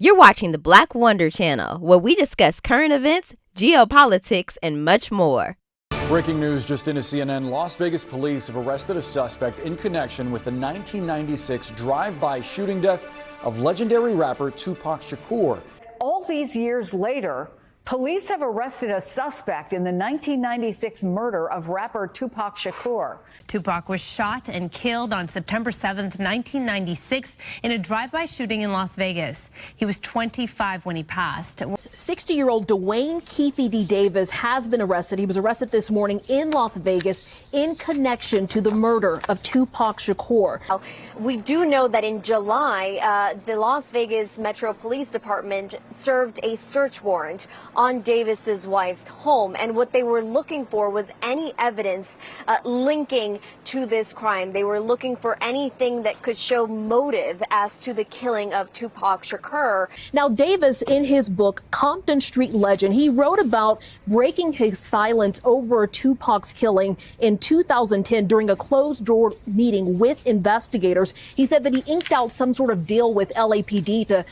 You're watching the Black Wonder Channel, where we discuss current events, geopolitics, and much more. Breaking news just into CNN. Las Vegas police have arrested a suspect in connection with the 1996 drive-by shooting death of legendary rapper Tupac Shakur. All these years later, police have arrested a suspect in the 1996 murder of rapper Tupac Shakur. Tupac was shot and killed on September 7th, 1996 in a drive-by shooting in Las Vegas. He was 25 when he passed. 60-year-old Dwayne Keefe D. Davis has been arrested. He was arrested this morning in Las Vegas in connection to the murder of Tupac Shakur. We do know that in July, the Las Vegas Metro Police Department served a search warrant on Davis's wife's home, and what they were looking for was any evidence linking to this crime. They were looking for anything that could show motive as to the killing of Tupac Shakur. Now, Davis, in his book Compton Street Legend, he wrote about breaking his silence over Tupac's killing in 2010 during a closed-door meeting with investigators. He said that he inked out some sort of deal with LAPD to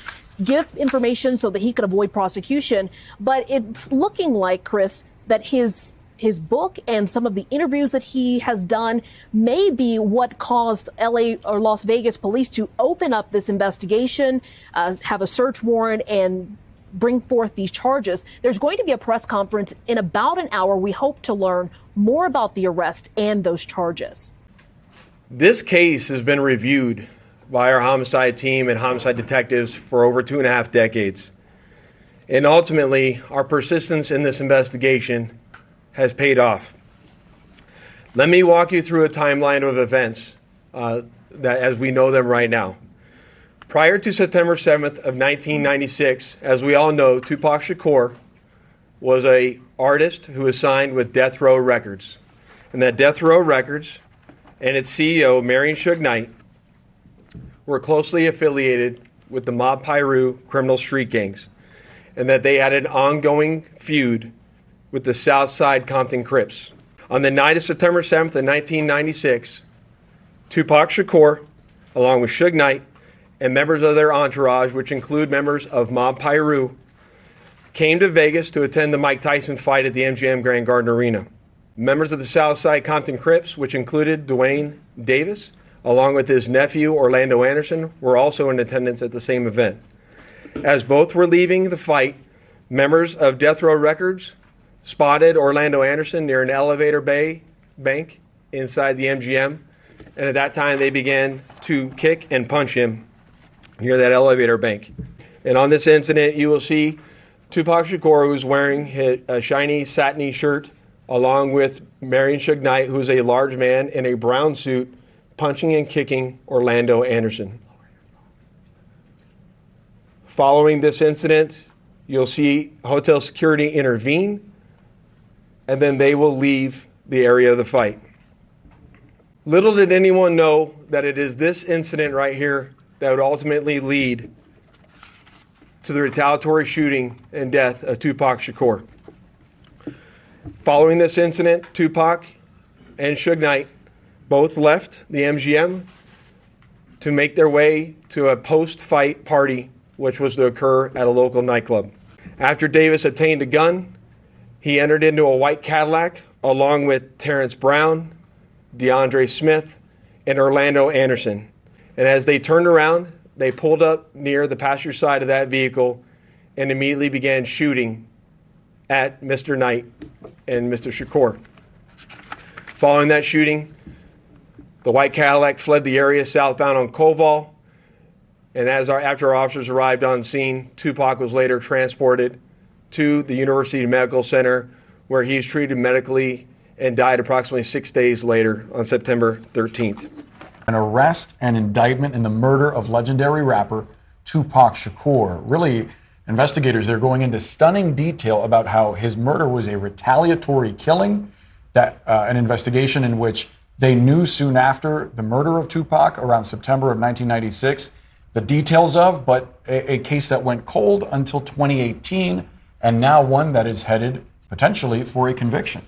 give information so that he could avoid prosecution. But it's looking like, Chris, that his book and some of the interviews that he has done may be what caused LA or Las Vegas police to open up this investigation, have a search warrant, and bring forth these charges. There's going to be a press conference in about an hour. We hope to learn more about the arrest and those charges. This case has been reviewed by our homicide team and homicide detectives for over 2.5 decades. And ultimately, our persistence in this investigation has paid off. Let me walk you through a timeline of events that as we know them right now. Prior to September 7th of 1996, as we all know, Tupac Shakur was an artist who was signed with Death Row Records. And that Death Row Records and its CEO, Marion Suge Knight, were closely affiliated with the Mob Piru criminal street gangs, and that they had an ongoing feud with the Southside Compton Crips. On the night of September 7th of 1996, Tupac Shakur, along with Suge Knight and members of their entourage, which include members of Mob Piru, came to Vegas to attend the Mike Tyson fight at the MGM Grand Garden Arena. Members of the Southside Compton Crips, which included Dwayne Davis, along with his nephew Orlando Anderson, were also in attendance at the same event. As both were leaving the fight, members of Death Row Records spotted Orlando Anderson near an elevator bank inside the MGM, and at that time they began to kick and punch him near that elevator bank. And on this incident, you will see Tupac Shakur, who's wearing a shiny satiny shirt, along with Marion Suge Knight, who's a large man in a brown suit, punching and kicking Orlando Anderson. Following this incident, you'll see hotel security intervene, and then they will leave the area of the fight. Little did anyone know that it is this incident right here that would ultimately lead to the retaliatory shooting and death of Tupac Shakur. Following this incident, Tupac and Suge Knight both left the MGM to make their way to a post-fight party, which was to occur at a local nightclub. After Davis obtained a gun, he entered into a white Cadillac along with Terrence Brown, DeAndre Smith, and Orlando Anderson. And as they turned around, they pulled up near the passenger side of that vehicle and immediately began shooting at Mr. Knight and Mr. Shakur. Following that shooting, the white Cadillac fled the area southbound on Koval, and after our officers arrived on scene, Tupac was later transported to the University Medical Center, where he was treated medically and died approximately 6 days later on September 13th. An arrest and indictment in the murder of legendary rapper Tupac Shakur. Really, investigators, they're going into stunning detail about how his murder was a retaliatory killing, that an investigation in which they knew soon after the murder of Tupac around September of 1996, the details of, but a case that went cold until 2018, and now one that is headed potentially for a conviction.